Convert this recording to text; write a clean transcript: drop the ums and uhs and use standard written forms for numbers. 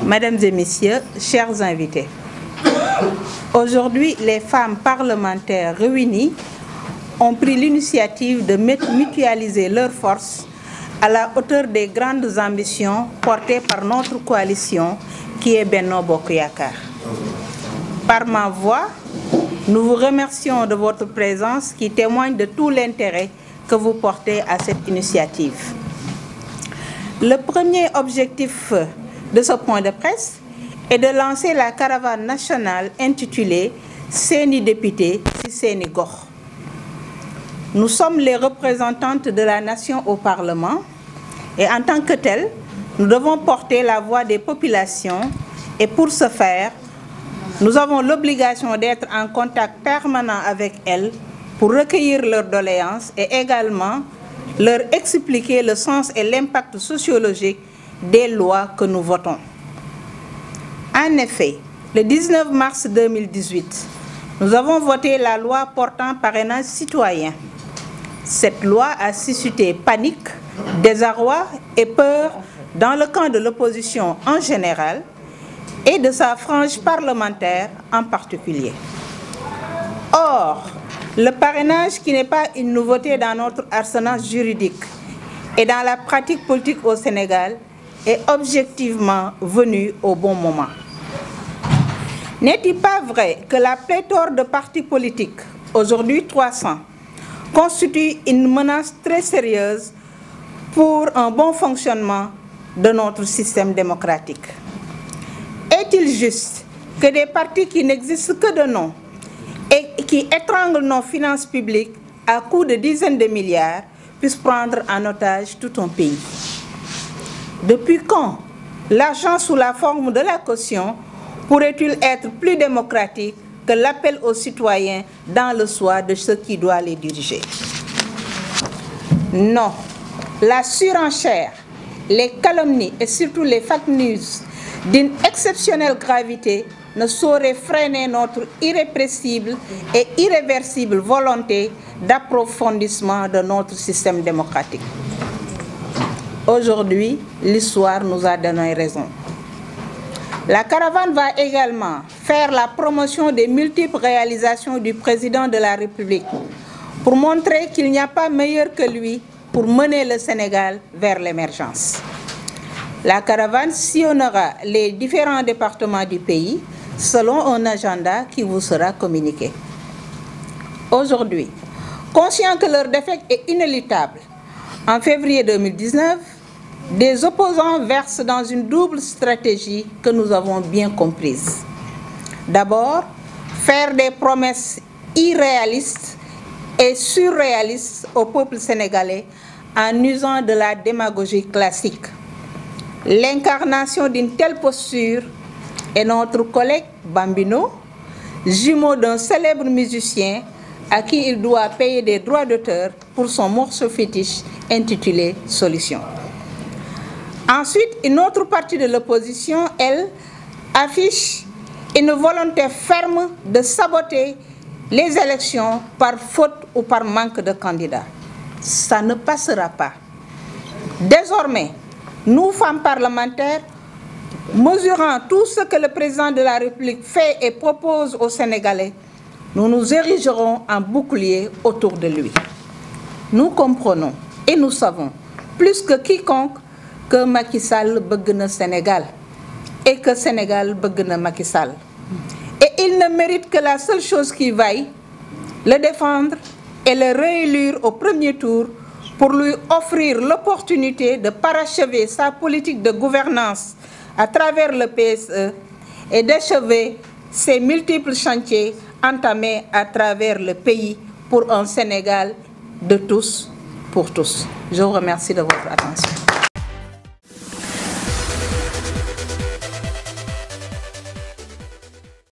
Mesdames et Messieurs, chers invités, aujourd'hui, les femmes parlementaires réunies ont pris l'initiative de mutualiser leurs forces à la hauteur des grandes ambitions portées par notre coalition qui est Benno Bokk Yakaar. Par ma voix, nous vous remercions de votre présence qui témoigne de tout l'intérêt que vous portez à cette initiative. Le premier objectif de ce point de presse est de lancer la caravane nationale intitulée « Seeni député ci seeni gox ». Nous sommes les représentantes de la nation au Parlement et en tant que telles, nous devons porter la voix des populations et pour ce faire, nous avons l'obligation d'être en contact permanent avec elles pour recueillir leurs doléances et également leur expliquer le sens et l'impact sociologique des lois que nous votons. En effet, le 19 mars 2018, nous avons voté la loi portant parrainage citoyen. Cette loi a suscité panique, désarroi et peur dans le camp de l'opposition en général et de sa frange parlementaire en particulier. Or, le parrainage, qui n'est pas une nouveauté dans notre arsenal juridique et dans la pratique politique au Sénégal, est objectivement venu au bon moment. N'est-il pas vrai que la pléthore de partis politiques, aujourd'hui 300, constitue une menace très sérieuse pour un bon fonctionnement de notre système démocratique? Est-il juste que des partis qui n'existent que de nom et qui étranglent nos finances publiques à coups de dizaines de milliards puissent prendre en otage tout un pays? Depuis quand l'argent sous la forme de la caution pourrait-il être plus démocratique que l'appel aux citoyens dans le choix de ceux qui doivent les diriger? Non, la surenchère, les calomnies et surtout les fake news d'une exceptionnelle gravité ne sauraient freiner notre irrépressible et irréversible volonté d'approfondissement de notre système démocratique. Aujourd'hui, l'histoire nous a donné raison. La caravane va également faire la promotion des multiples réalisations du président de la République pour montrer qu'il n'y a pas meilleur que lui pour mener le Sénégal vers l'émergence. La caravane sillonnera les différents départements du pays selon un agenda qui vous sera communiqué. Aujourd'hui, conscient que leur défaite est inéluctable, en février 2019, des opposants versent dans une double stratégie que nous avons bien comprise. D'abord, faire des promesses irréalistes et surréalistes au peuple sénégalais en usant de la démagogie classique. L'incarnation d'une telle posture est notre collègue Bambino, jumeau d'un célèbre musicien à qui il doit payer des droits d'auteur pour son morceau fétiche intitulé « Solution ». Ensuite, une autre partie de l'opposition, elle, affiche une volonté ferme de saboter les élections par faute ou par manque de candidats. Ça ne passera pas. Désormais, nous, femmes parlementaires, mesurant tout ce que le président de la République fait et propose aux Sénégalais, nous nous érigerons en bouclier autour de lui. Nous comprenons et nous savons, plus que quiconque, que Macky Sall bëgg na Sénégal et que Sénégal bëgg na Macky Sall. Et il ne mérite que la seule chose qui vaille, le défendre et le réélire au premier tour pour lui offrir l'opportunité de parachever sa politique de gouvernance à travers le PSE et d'achever ses multiples chantiers entamés à travers le pays pour un Sénégal de tous pour tous. Je vous remercie de votre attention.